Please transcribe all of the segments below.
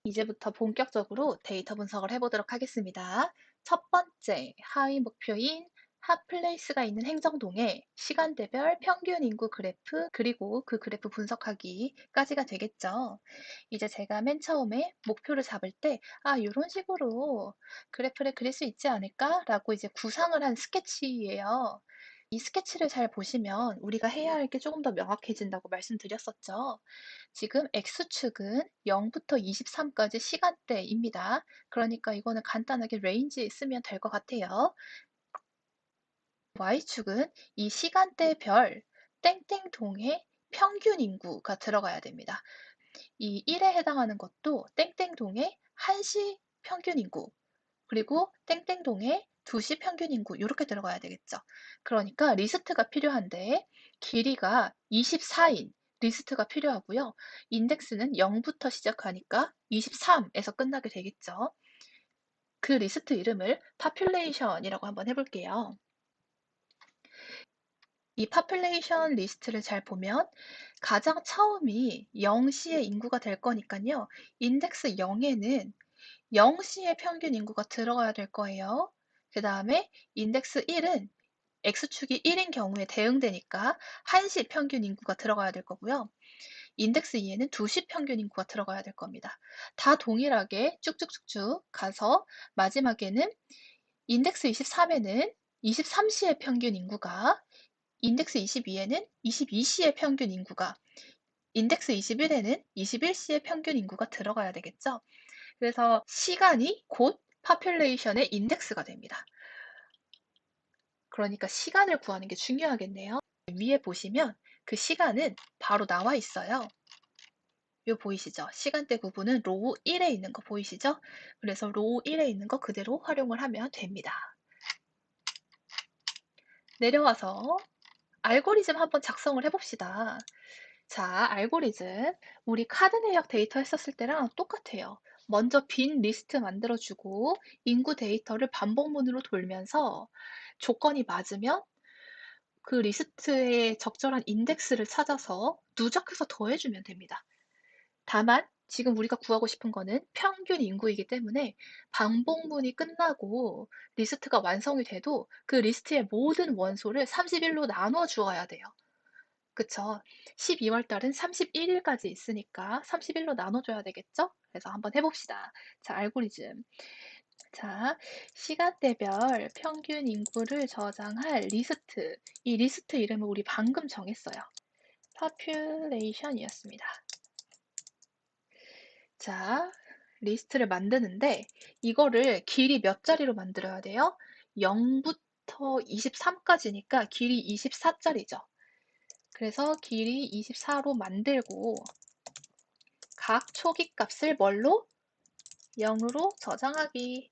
이제부터 본격적으로 데이터 분석을 해보도록 하겠습니다. 첫 번째, 하위 목표인 핫플레이스가 있는 행정동의 시간대별 평균 인구 그래프, 그리고 그 그래프 분석하기까지가 되겠죠. 이제 제가 맨 처음에 목표를 잡을 때, 이런 식으로 그래프를 그릴 수 있지 않을까라고 이제 구상을 한 스케치예요. 이 스케치를 잘 보시면 우리가 해야 할 게 조금 더 명확해진다고 말씀드렸었죠. 지금 X축은 0부터 23까지 시간대입니다. 그러니까 이거는 간단하게 레인지 쓰면 될 것 같아요. Y축은 이 시간대별 땡땡동의 평균 인구가 들어가야 됩니다. 이 1에 해당하는 것도 땡땡동의 1시 평균 인구, 그리고 땡땡동의 2시 평균 인구 이렇게 들어가야 되겠죠. 그러니까 리스트가 필요한데 길이가 24인 리스트가 필요하고요. 인덱스는 0부터 시작하니까 23에서 끝나게 되겠죠. 그 리스트 이름을 population이라고 한번 해볼게요. 이 population 리스트를 잘 보면 가장 처음이 0시의 인구가 될 거니까요. 인덱스 0에는 0시의 평균 인구가 들어가야 될 거예요. 그 다음에 인덱스 1은 X축이 1인 경우에 대응되니까 1시 평균 인구가 들어가야 될 거고요. 인덱스 2에는 2시 평균 인구가 들어가야 될 겁니다. 다 동일하게 쭉쭉쭉쭉 가서 마지막에는 인덱스 23에는 23시의 평균 인구가, 인덱스 22에는 22시의 평균 인구가, 인덱스 21에는 21시의 평균 인구가 들어가야 되겠죠. 그래서 시간이 곧 population의 인덱스가 됩니다. 그러니까 시간을 구하는 게 중요하겠네요. 위에 보시면 그 시간은 바로 나와 있어요. 요 보이시죠? 시간대 구분은 로우 1에 있는 거 보이시죠? 그래서 로우 1에 있는 거 그대로 활용을 하면 됩니다. 내려와서 알고리즘 한번 작성을 해봅시다. 자, 알고리즘. 우리 카드 내역 데이터 했었을 때랑 똑같아요. 먼저 빈 리스트 만들어주고 인구 데이터를 반복문으로 돌면서 조건이 맞으면 그 리스트에 적절한 인덱스를 찾아서 누적해서 더해주면 됩니다. 다만 지금 우리가 구하고 싶은 거는 평균 인구이기 때문에 반복문이 끝나고 리스트가 완성이 돼도 그 리스트의 모든 원소를 31로 나눠 주어야 돼요. 그쵸? 12월 달은 31일까지 있으니까 31로 나눠줘야 되겠죠? 그래서 한번 해봅시다. 자, 알고리즘. 자, 시간대별 평균 인구를 저장할 리스트. 이 리스트 이름을 우리 방금 정했어요. population이었습니다. 자, 리스트를 만드는데 이거를 길이 몇 자리로 만들어야 돼요? 0부터 23까지니까 길이 24자리죠. 그래서 길이 24로 만들고 각 초기 값을 뭘로? 0으로 저장하기.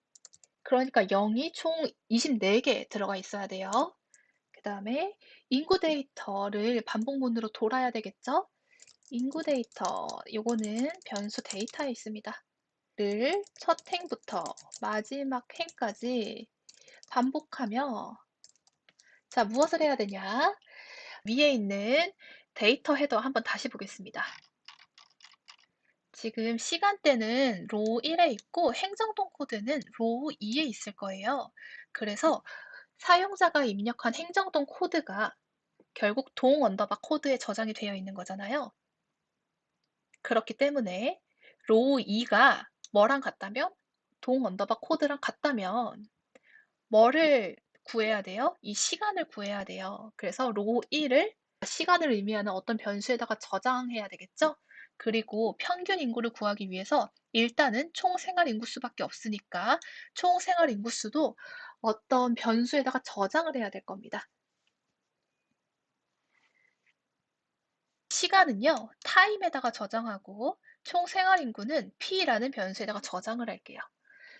그러니까 0이 총 24개 들어가 있어야 돼요. 그 다음에 인구 데이터를 반복문으로 돌아야 되겠죠? 인구 데이터, 요거는 변수 데이터에 있습니다. 를 첫 행부터 마지막 행까지 반복하며, 자, 무엇을 해야 되냐? 위에 있는 데이터 헤더 한번 다시 보겠습니다. 지금 시간대는 로우 1에 있고 행정동 코드는 로우 2에 있을 거예요. 그래서 사용자가 입력한 행정동 코드가 결국 동 언더바 코드에 저장이 되어 있는 거잖아요. 그렇기 때문에 로우 2가 뭐랑 같다면? 동 언더바 코드랑 같다면 뭐를 구해야 돼요? 이 시간을 구해야 돼요. 그래서 로우 1을 시간을 의미하는 어떤 변수에다가 저장해야 되겠죠? 그리고 평균 인구를 구하기 위해서 일단은 총 생활 인구수밖에 없으니까 총 생활 인구수도 어떤 변수에다가 저장을 해야 될 겁니다. 시간은요, 타임에다가 저장하고 총 생활 인구는 p라는 변수에다가 저장을 할게요.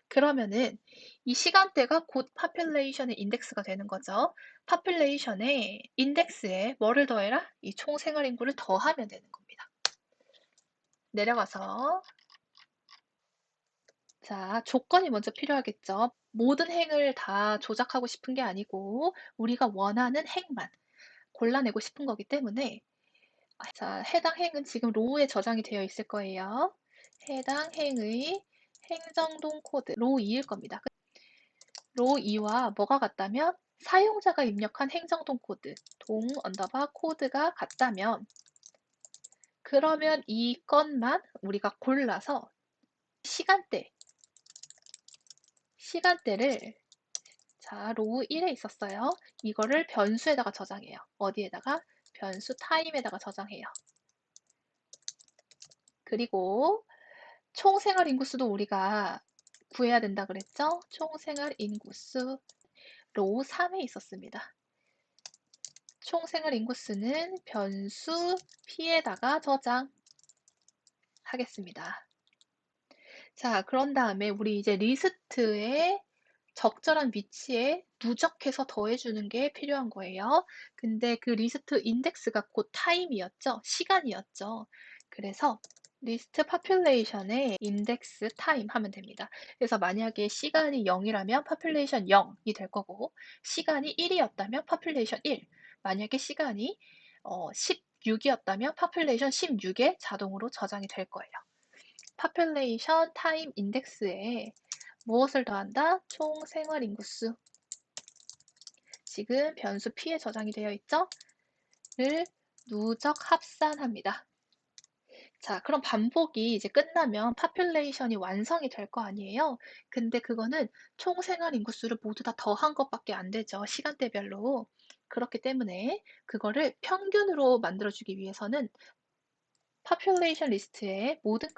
그러면은 이 시간대가 곧 population의 인덱스가 되는 거죠. population의 인덱스에 뭐를 더해라? 이 총 생활 인구를 더하면 되는 겁니다. 내려가서 자, 조건이 먼저 필요하겠죠. 모든 행을 다 조작하고 싶은 게 아니고 우리가 원하는 행만 골라내고 싶은 거기 때문에 자, 해당 행은 지금 로우에 저장이 되어 있을 거예요. 해당 행의 행정동 코드 로 2일 겁니다. 로 2와 뭐가 같다면 사용자가 입력한 행정동 코드 동 언더바 코드가 같다면 그러면 이 건만 우리가 골라서 시간대를 자, 로우 1에 있었어요. 이거를 변수에다가 저장해요. 어디에다가? 변수 타임에다가 저장해요. 그리고 총 생활 인구수도 우리가 구해야 된다 그랬죠? 총 생활 인구수 로우 3에 있었습니다. 총 생활 인구수는 변수 p에다가 저장하겠습니다. 자, 그런 다음에 우리 이제 리스트에 적절한 위치에 누적해서 더해주는 게 필요한 거예요. 근데 그 리스트 인덱스가 곧 타임이었죠? 시간이었죠. 그래서 리스트 파퓰레이션에 인덱스 타임 하면 됩니다. 그래서 만약에 시간이 0이라면 파퓰레이션 0이 될 거고 시간이 1이었다면 파퓰레이션 1, 만약에 시간이 16이었다면 파퓰레이션 16에 자동으로 저장이 될 거예요. 파퓰레이션 타임 인덱스에 무엇을 더한다? 총 생활 인구수. 지금 변수 p에 저장이 되어 있죠? 를 누적 합산합니다. 자, 그럼 반복이 이제 끝나면 파퓰레이션이 완성이 될 거 아니에요? 근데 그거는 총 생활 인구수를 모두 다 더한 것밖에 안 되죠. 시간대별로. 그렇기 때문에 그거를 평균으로 만들어주기 위해서는 파퓰레이션 리스트의 모든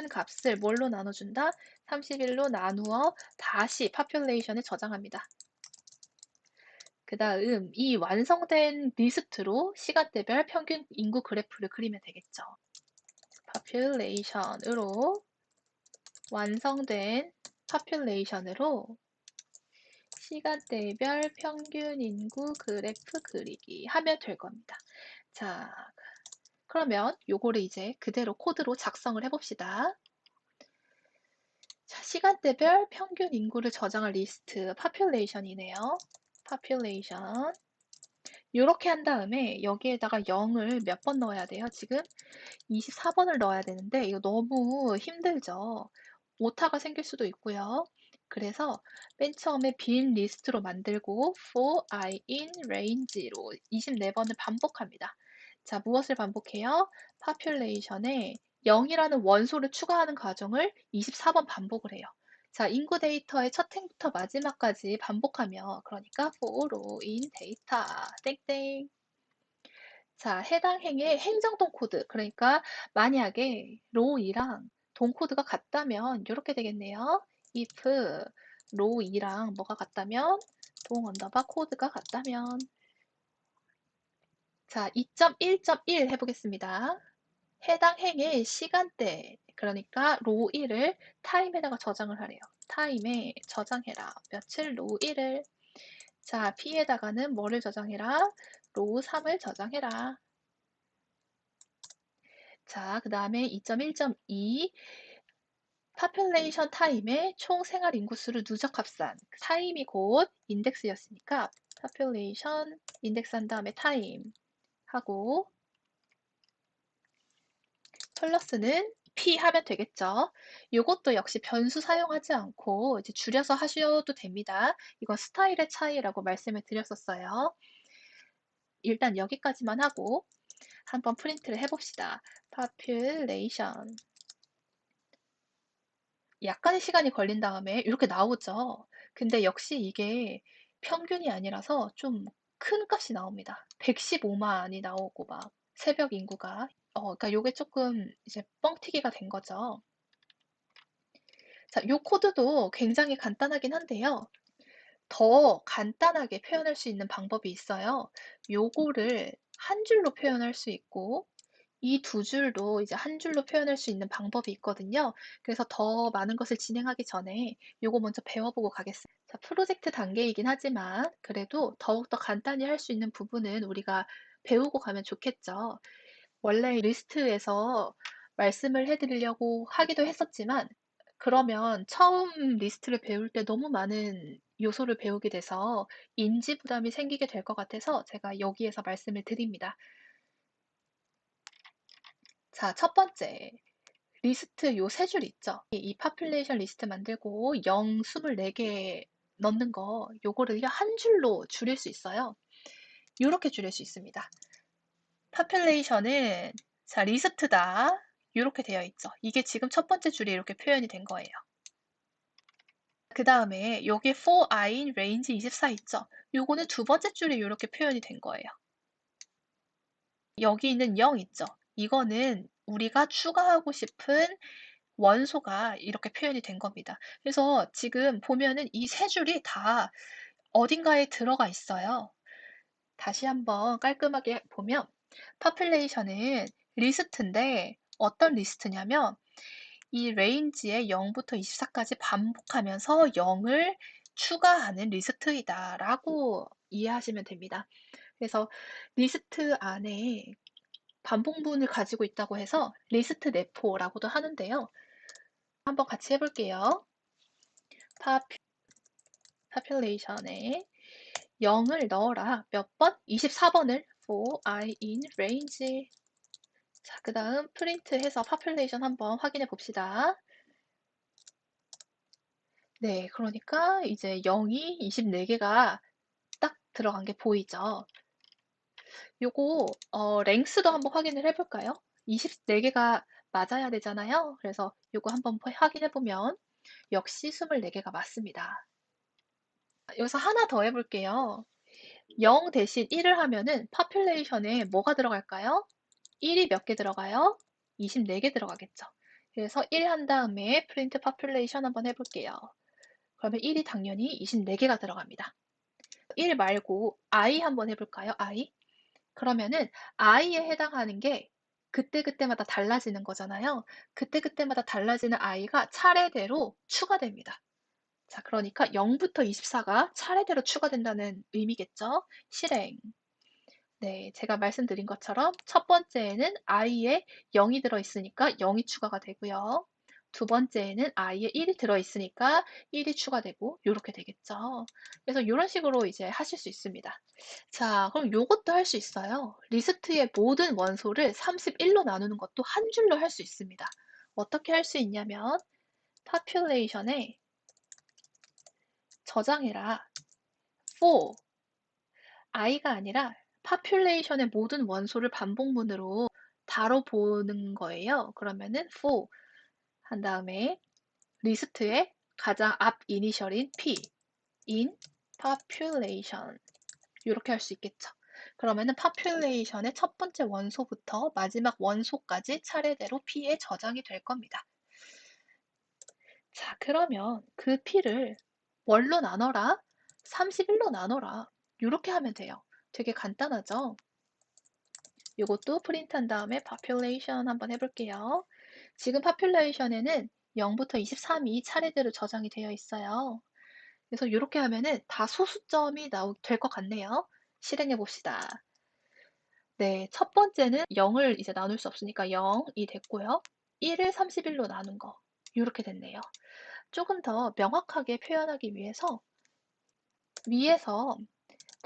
값을 뭘로 나눠준다? 31로 나누어 다시 파퓰레이션에 저장합니다. 그 다음 이 완성된 리스트로 시간대별 평균 인구 그래프를 그리면 되겠죠. population으로 완성된 population으로 시간대별 평균 인구 그래프 그리기 하면 될 겁니다. 자, 그러면 요거를 이제 그대로 코드로 작성을 해봅시다. 자, 시간대별 평균 인구를 저장할 리스트 population이네요. population 이렇게 한 다음에 여기에다가 0을 몇 번 넣어야 돼요? 지금 24번을 넣어야 되는데 이거 너무 힘들죠. 오타가 생길 수도 있고요. 그래서 맨 처음에 빈 리스트로 만들고 for i in range로 24번을 반복합니다. 자, 무엇을 반복해요? population에 0이라는 원소를 추가하는 과정을 24번 반복을 해요. 자, 인구 데이터의 첫 행부터 마지막까지 반복하며 그러니까 for row in data 땡땡. 자, 해당 행의 행정동 코드. 그러니까 만약에 로우이랑 동 코드가 같다면 이렇게 되겠네요. if 로우이랑 뭐가 같다면 동 언더바 코드가 같다면 자, 2.1.1 해보겠습니다. 해당 행의 시간대 그러니까 로우 1을 타임에다가 저장을 하래요. 타임에 저장해라. 며칠 로우 1을 자, p에다가는 뭐를 저장해라? 로우 3을 저장해라. 자, 그 다음에 2.1.2 population time의 총 생활 인구수를 누적 합산. 타임이 곧 인덱스였으니까 population 인덱스 한 다음에 time 하고 플러스는 p 하면 되겠죠. 이것도 역시 변수 사용하지 않고 이제 줄여서 하셔도 됩니다. 이건 스타일의 차이라고 말씀을 드렸었어요. 일단 여기까지만 하고 한번 프린트를 해봅시다. population 약간의 시간이 걸린 다음에 이렇게 나오죠. 근데 역시 이게 평균이 아니라서 좀 큰 값이 나옵니다. 115만이 나오고 막 새벽 인구가 그러니까 요게 조금 이제 뻥튀기가 된 거죠. 자, 요 코드도 굉장히 간단하긴 한데요. 더 간단하게 표현할 수 있는 방법이 있어요. 요거를 한 줄로 표현할 수 있고 이 두 줄도 이제 한 줄로 표현할 수 있는 방법이 있거든요. 그래서 더 많은 것을 진행하기 전에 요거 먼저 배워보고 가겠습니다. 자, 프로젝트 단계이긴 하지만 그래도 더욱더 간단히 할 수 있는 부분은 우리가 배우고 가면 좋겠죠. 원래 리스트에서 말씀을 해드리려고 하기도 했었지만 그러면 처음 리스트를 배울 때 너무 많은 요소를 배우게 돼서 인지 부담이 생기게 될 것 같아서 제가 여기에서 말씀을 드립니다. 자, 첫 번째. 리스트 요 세 줄 있죠? 이 population 리스트 만들고 0, 24개 넣는 거 요거를요 한 줄로 줄일 수 있어요. 요렇게 줄일 수 있습니다. population은 자 리스트다 요렇게 되어 있죠. 이게 지금 첫 번째 줄이 이렇게 표현이 된 거예요. 그 다음에 여기 for i인 range 24 있죠? 요거는 두 번째 줄이 요렇게 표현이 된 거예요. 여기 있는 0 있죠? 이거는 우리가 추가하고 싶은 원소가 이렇게 표현이 된 겁니다. 그래서 지금 보면은 이 세 줄이 다 어딘가에 들어가 있어요. 다시 한번 깔끔하게 보면 population은 리스트인데 어떤 리스트냐면 이 레인지에 0부터 24까지 반복하면서 0을 추가하는 리스트이다 라고 이해하시면 됩니다. 그래서 리스트 안에 반복문을 가지고 있다고 해서 리스트 내포라고도 하는데요. 한번 같이 해볼게요. population에 0을 넣어라. 몇 번? 24번을 for I in range. 자, 그 다음 프린트 해서 population 한번 확인해 봅시다. 네, 그러니까 이제 0이 24개가 딱 들어간 게 보이죠? 요거 랭스도 한번 확인을 해볼까요? 24개가 맞아야 되잖아요. 그래서 요거 한번 확인해 보면 역시 24개가 맞습니다. 여기서 하나 더 해볼게요. 0 대신 1을 하면은 population에 뭐가 들어갈까요? 1이 몇 개 들어가요? 24개 들어가겠죠. 그래서 1 한 다음에 print population 한번 해볼게요. 그러면 1이 당연히 24개가 들어갑니다. 1 말고 I 한번 해볼까요? I. 그러면은 I에 해당하는 게 그때그때마다 달라지는 거잖아요. 그때그때마다 달라지는 I가 차례대로 추가됩니다. 자, 그러니까 0부터 24가 차례대로 추가된다는 의미겠죠? 실행. 네, 제가 말씀드린 것처럼 첫 번째에는 i에 0이 들어있으니까 0이 추가가 되고요. 두 번째에는 i에 1이 들어있으니까 1이 추가되고 이렇게 되겠죠. 그래서 이런 식으로 이제 하실 수 있습니다. 자, 그럼 요것도 할 수 있어요. 리스트의 모든 원소를 31로 나누는 것도 한 줄로 할 수 있습니다. 어떻게 할 수 있냐면 population에 저장해라 for i가 아니라 population의 모든 원소를 반복문으로 다뤄보는 거예요. 그러면은 for 한 다음에 리스트의 가장 앞 이니셜인 p in population 이렇게 할 수 있겠죠. 그러면은 population의 첫 번째 원소부터 마지막 원소까지 차례대로 p에 저장이 될 겁니다. 자, 그러면 그 p를 뭘로 나눠라? 31로 나눠라. 이렇게 하면 돼요. 되게 간단하죠? 이것도 프린트한 다음에 population 한번 해볼게요. 지금 population에는 0부터 23이 차례대로 저장이 되어 있어요. 그래서 이렇게 하면은 다 소수점이 될 것 같네요. 실행해 봅시다. 네, 첫 번째는 0을 이제 나눌 수 없으니까 0이 됐고요. 1을 31로 나눈 거 이렇게 됐네요. 조금 더 명확하게 표현하기 위해서 위에서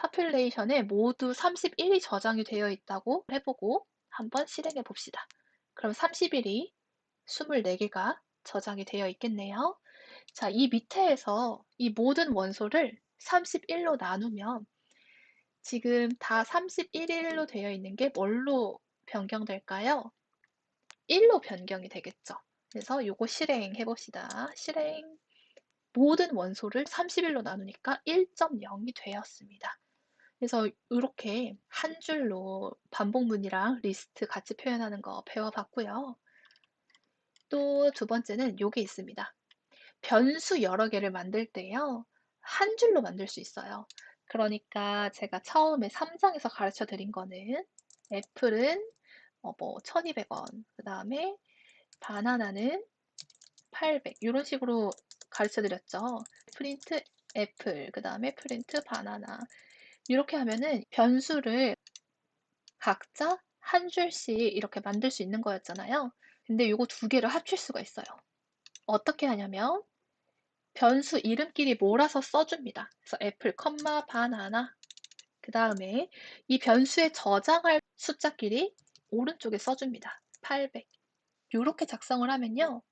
population에 모두 31이 저장이 되어 있다고 해보고 한번 실행해 봅시다. 그럼 31이 24개가 저장이 되어 있겠네요. 자, 이 밑에에서 이 모든 원소를 31로 나누면 지금 다 31일로 되어 있는 게 뭘로 변경될까요? 1로 변경이 되겠죠. 그래서 요거 실행해 봅시다. 실행. 모든 원소를 31로 나누니까 1.0이 되었습니다. 그래서 이렇게 한 줄로 반복문이랑 리스트 같이 표현하는 거 배워봤고요. 또 두 번째는 요게 있습니다. 변수 여러 개를 만들 때요. 한 줄로 만들 수 있어요. 그러니까 제가 처음에 3장에서 가르쳐 드린 거는 애플은 1200원, 그 다음에 바나나는 800 이런 식으로 가르쳐 드렸죠. 프린트 애플, 그 다음에 프린트 바나나 이렇게 하면은 변수를 각자 한 줄씩 이렇게 만들 수 있는 거였잖아요. 근데 이거 두 개를 합칠 수가 있어요. 어떻게 하냐면 변수 이름끼리 몰아서 써줍니다. 그래서 애플, 바나나 그 다음에 이 변수에 저장할 숫자끼리 오른쪽에 써줍니다. 800. 이렇게 작성을 하면요.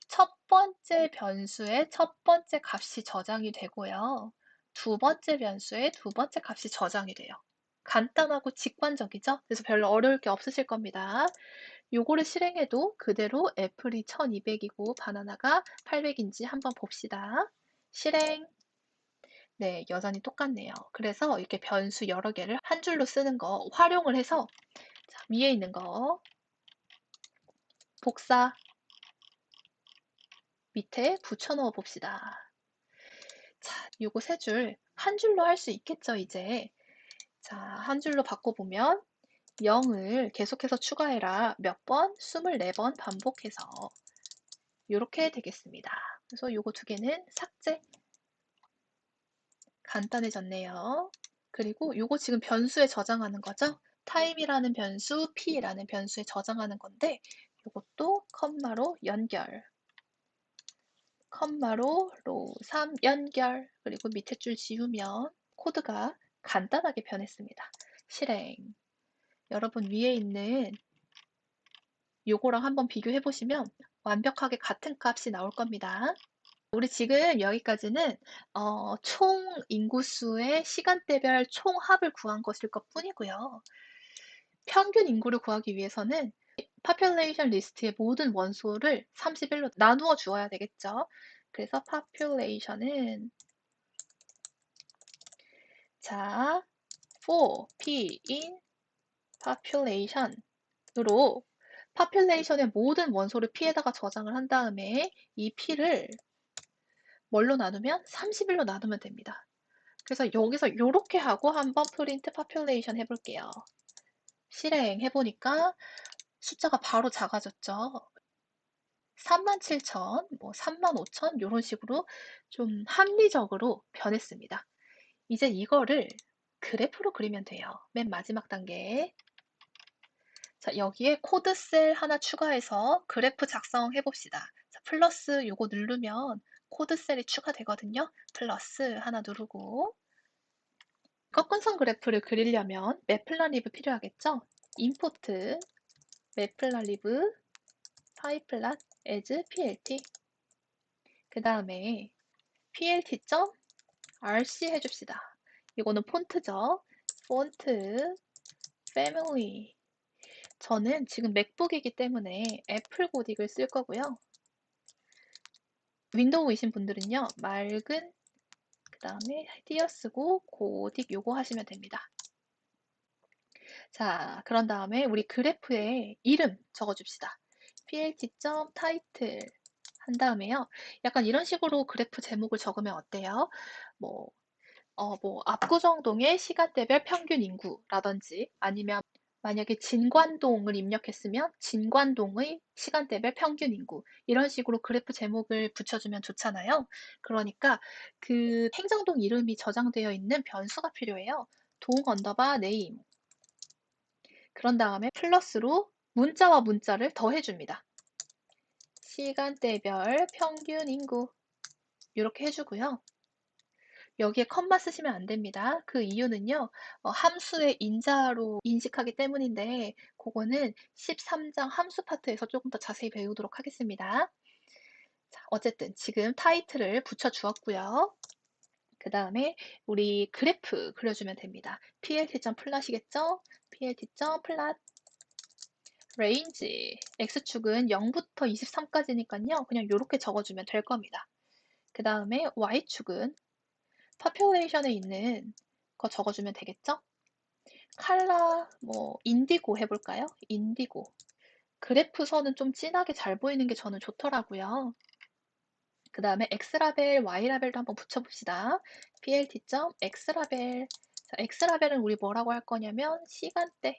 첫 번째 변수의 첫 번째 값이 저장이 되고요. 두 번째 변수의 두 번째 값이 저장이 돼요. 간단하고 직관적이죠? 그래서 별로 어려울 게 없으실 겁니다. 요거를 실행해도 그대로 애플이 1200이고 바나나가 800인지 한번 봅시다. 실행. 네, 여전히 똑같네요. 그래서 이렇게 변수 여러 개를 한 줄로 쓰는 거 활용을 해서 자, 위에 있는 거 복사 밑에 붙여 넣어 봅시다. 자, 요거 세 줄 한 줄로 할 수 있겠죠, 이제. 자, 한 줄로 바꿔보면 0을 계속해서 추가해라. 몇 번? 24번 반복해서 이렇게 되겠습니다. 그래서 요거 두 개는 삭제. 간단해졌네요. 그리고 요거 지금 변수에 저장하는 거죠. time이라는 변수, p라는 변수에 저장하는 건데 요것도 컴마로 연결. 컴마로 로 3 연결. 그리고 밑에 줄 지우면 코드가 간단하게 변했습니다. 실행. 여러분 위에 있는 요거랑 한번 비교해 보시면 완벽하게 같은 값이 나올 겁니다. 우리 지금 여기까지는 총 인구수의 시간대별 총합을 구한 것일 것 뿐이고요. 평균 인구를 구하기 위해서는 population 리스트의 모든 원소를 31로 나누어 주어야 되겠죠. 그래서 population은 자, for p in population으로 population의 모든 원소를 p에다가 저장을 한 다음에 이 p를 뭘로 나누면 31로 나누면 됩니다. 그래서 여기서 이렇게 하고 한번 print population 해볼게요. 실행 해보니까 숫자가 바로 작아졌죠. 37,000, 뭐 35,000 이런 식으로 좀 합리적으로 변했습니다. 이제 이거를 그래프로 그리면 돼요. 맨 마지막 단계. 자, 여기에 코드셀 하나 추가해서 그래프 작성해 봅시다. 자, 플러스 요거 누르면 코드셀이 추가되거든요. 플러스 하나 누르고 꺾은선 그래프를 그리려면 매플라리브 필요하겠죠? 임포트 매플라리브 파이플랏 as plt 그 다음에 plt.rc 해줍시다. 이거는 폰트죠. 폰트 패밀리 저는 지금 맥북이기 때문에 애플 고딕을 쓸 거고요. 윈도우이신 분들은요. 맑은 그 다음에 띄어쓰고 고딕 요거 하시면 됩니다. 자, 그런 다음에 우리 그래프에 이름 적어줍시다. plt.title 한 다음에요. 약간 이런 식으로 그래프 제목을 적으면 어때요? 뭐, 압구정동의 시간대별 평균 인구라든지 아니면 만약에 진관동을 입력했으면 진관동의 시간대별 평균 인구 이런 식으로 그래프 제목을 붙여주면 좋잖아요. 그러니까 그 행정동 이름이 저장되어 있는 변수가 필요해요. 동 언더바 네임 그런 다음에 플러스로 문자와 문자를 더해줍니다. 시간대별 평균 인구 이렇게 해주고요. 여기에 컴마 쓰시면 안 됩니다. 그 이유는요, 함수의 인자로 인식하기 때문인데, 그거는 13장 함수 파트에서 조금 더 자세히 배우도록 하겠습니다. 자, 어쨌든 지금 타이틀을 붙여주었고요. 그 다음에 우리 그래프 그려주면 됩니다. plt.plot이겠죠? plt.plot range x축은 0부터 23까지니까요. 그냥 이렇게 적어주면 될 겁니다. 그 다음에 y축은 population에 있는 거 적어주면 되겠죠? 칼라, 인디고 해볼까요? 인디고. 그래프 선은 좀 진하게 잘 보이는 게 저는 좋더라고요. 그 다음에 x라벨, y라벨도 한번 붙여봅시다. plt.x라벨. 자, x라벨은 우리 뭐라고 할 거냐면 시간대.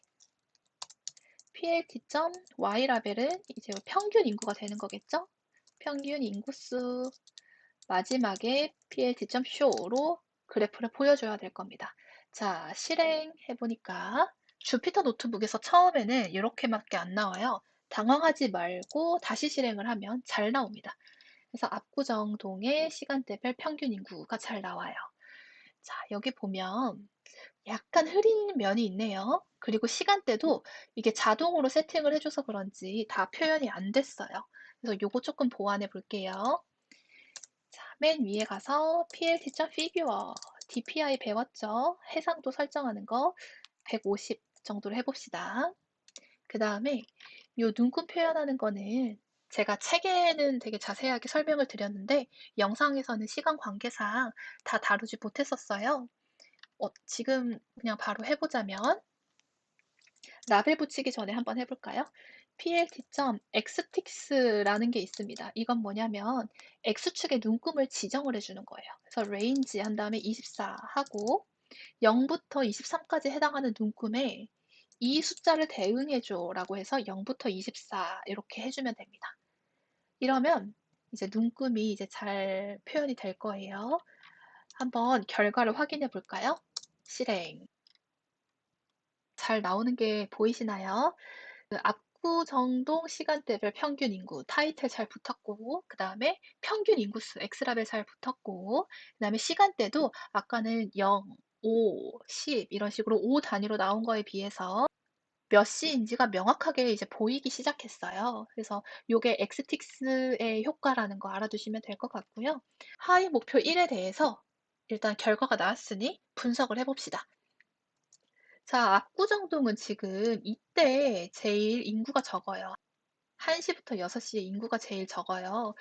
plt.y라벨은 이제 평균 인구가 되는 거겠죠? 평균 인구수. 마지막에 plt.show로 그래프를 보여줘야 될 겁니다. 자, 실행해보니까 주피터 노트북에서 처음에는 이렇게밖에 안 나와요. 당황하지 말고 다시 실행을 하면 잘 나옵니다. 그래서 압구정동의 시간대별 평균 인구가 잘 나와요. 자, 여기 보면 약간 흐린 면이 있네요. 그리고 시간대도 이게 자동으로 세팅을 해줘서 그런지 다 표현이 안 됐어요. 그래서 요거 조금 보완해 볼게요. 자, 맨 위에 가서 plt.figure, DPI 배웠죠? 해상도 설정하는 거 150 정도로 해봅시다. 그 다음에 요 눈금 표현하는 거는 제가 책에는 되게 자세하게 설명을 드렸는데 영상에서는 시간 관계상 다 다루지 못했었어요. 지금 그냥 바로 해보자면 라벨 붙이기 전에 한번 해볼까요? plt.xtix라는 게 있습니다. 이건 뭐냐면 x축의 눈금을 지정을 해주는 거예요. 그래서 range 한 다음에 24 하고 0부터 23까지 해당하는 눈금에 이 숫자를 대응해줘 라고 해서 0부터 24 이렇게 해주면 됩니다. 이러면 이제 눈금이 이제 잘 표현이 될 거예요. 한번 결과를 확인해 볼까요? 실행. 잘 나오는 게 보이시나요? 그 압구정동 시간대별 평균 인구 타이틀 잘 붙었고 그 다음에 평균 인구수 X라벨 잘 붙었고 그 다음에 시간대도 아까는 0, 5, 10 이런 식으로 5 단위로 나온 거에 비해서 몇 시인지가 명확하게 이제 보이기 시작했어요. 그래서 요게 엑스틱스의 효과라는 거 알아두시면 될 것 같고요. 하위 목표 1에 대해서 일단 결과가 나왔으니 분석을 해봅시다. 자, 압구정동은 지금 이때 제일 인구가 적어요. 1시부터 6시에 인구가 제일 적어요.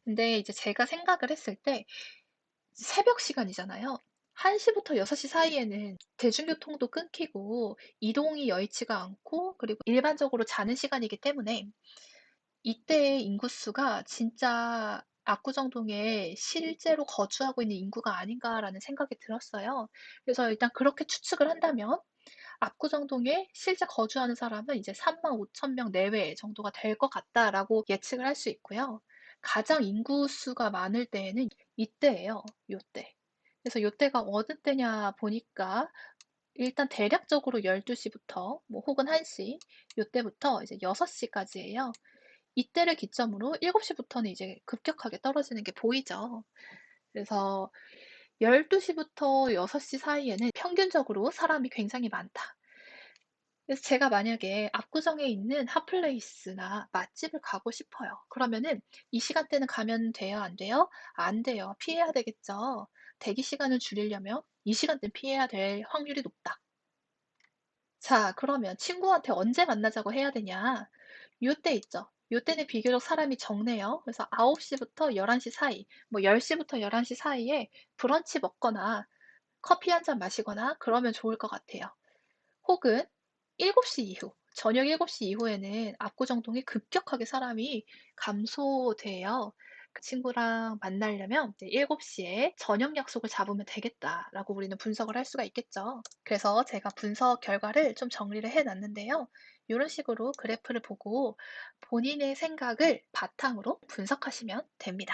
근데 이제 제가 생각을 했을 때 새벽 시간이잖아요. 1시부터 6시 사이에는 대중교통도 끊기고 이동이 여의치가 않고 그리고 일반적으로 자는 시간이기 때문에 이때의 인구수가 진짜 압구정동에 실제로 거주하고 있는 인구가 아닌가라는 생각이 들었어요. 그래서 일단 그렇게 추측을 한다면 압구정동에 실제 거주하는 사람은 이제 35,000명 내외 정도가 될 것 같다라고 예측을 할 수 있고요. 가장 인구수가 많을 때에는 이때예요. 요때. 그래서 요때가 어느 때냐 보니까 일단 대략적으로 12시부터 뭐 혹은 1시 요때부터 이제 6시까지예요. 이때를 기점으로 7시부터는 이제 급격하게 떨어지는 게 보이죠. 그래서 12시부터 6시 사이에는 평균적으로 사람이 굉장히 많다. 그래서 제가 만약에 압구정에 있는 핫플레이스나 맛집을 가고 싶어요. 그러면은 이 시간대는 가면 돼요? 안 돼요? 안 돼요. 피해야 되겠죠. 대기 시간을 줄이려면 이 시간대는 피해야 될 확률이 높다. 자, 그러면 친구한테 언제 만나자고 해야 되냐? 요때 있죠. 요때는 비교적 사람이 적네요. 그래서 9시부터 11시 사이, 뭐 10시부터 11시 사이에 브런치 먹거나 커피 한 잔 마시거나 그러면 좋을 것 같아요. 혹은 7시 이후, 저녁 7시 이후에는 압구정동이 급격하게 사람이 감소돼요. 그 친구랑 만나려면 이제 7시에 저녁 약속을 잡으면 되겠다라고 우리는 분석을 할 수가 있겠죠. 그래서 제가 분석 결과를 좀 정리를 해 놨는데요. 이런 식으로 그래프를 보고 본인의 생각을 바탕으로 분석하시면 됩니다.